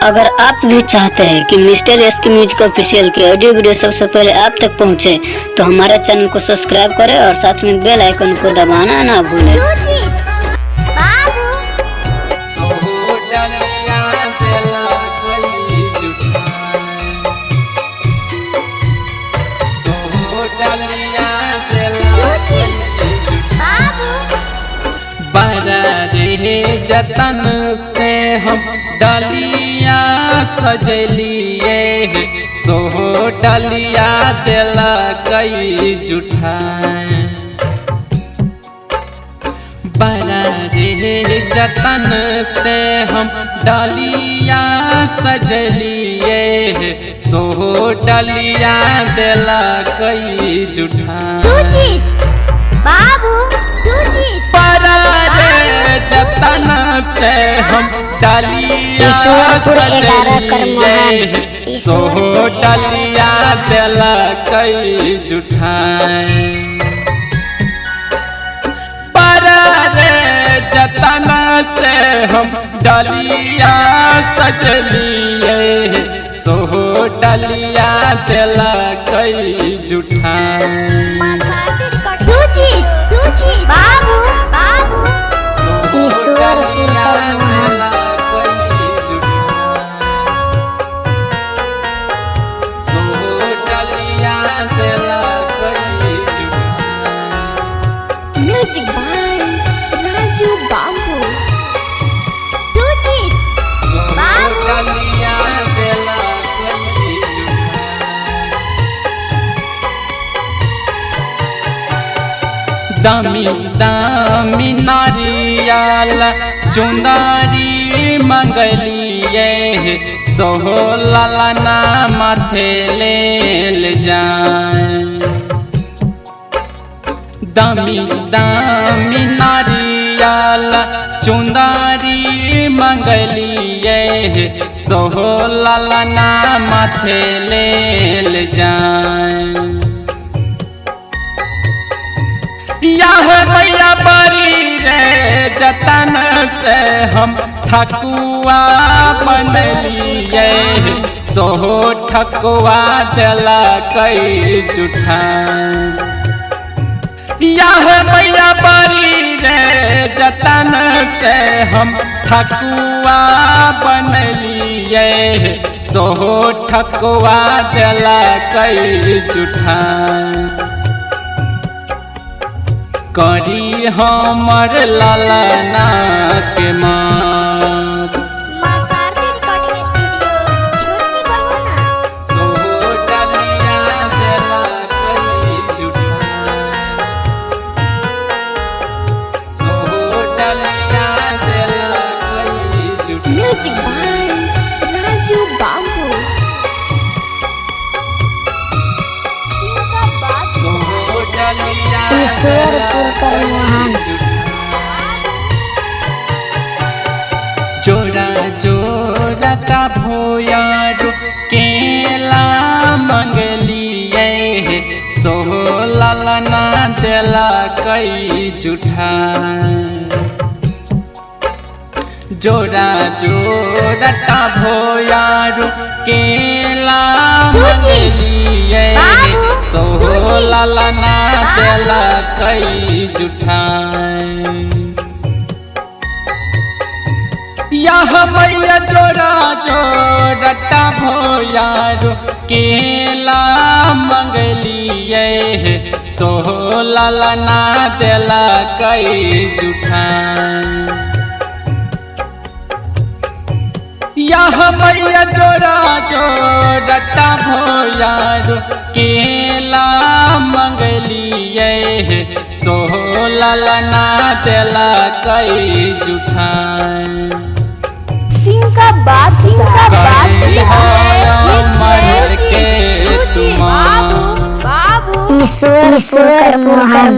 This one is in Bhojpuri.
अगर आप भी चाहते हैं कि मिस्टर एस के म्यूजिक ऑफिशियल की ऑडियो वीडियो सबसे पहले आप तक पहुंचे, तो हमारे चैनल को सब्सक्राइब करें और साथ में बेल आइकन को दबाना ना भूलें। जतन से हम डलिया सजलिए, सोहो डलिया दिला कई जुठाए। बड़ा रे जतन से हम डलिया सजलिए, सोहो डलिया दिला कई जुठाए। जतन से हम डलिया सजलिए, सोहो डलिया दिला कई जुठाए। जतन से हम डलिया सजलिए, सोहो डलिया दिला कई जुठाए। Music by Raju Babu. दामी दामी नारियल चुंदारी मंगलिए, सोहो ललना माथे ले जाए। दामी दामी नारियल चुंदारी मंगलिए, सोहो ललना माथे ले जाए। यह मैया बड़ी रे जतन से हम ठकुआ बनलिए, सोहो ठकुआ दिला कई जुठाए। यह मैया बड़ी रे जतन से हम ठकुआ बनलिए, सोहो ठकुआ दिला कई जुठाए। करी हमर लालना के माँ Music by Raju Babu. जोड़ा जोड़ा का भोयारो केला मंगलिए, सोहो ललना दिला कई जुठाए। जोड़ा जोड़ा का भोयारो केला मंगलिए, सोहो ललना दिला कई जुठाए। यह मैया जोड़ा जोड़ा भोयारो केला मंगलिए, सोहो ललना दिला कई जुठाए। यह मैया जोड़ा जोड़ा भोयारो केला मंगलिए, सोहो ललना दिला कई जुठाए। ईश्वर मोहन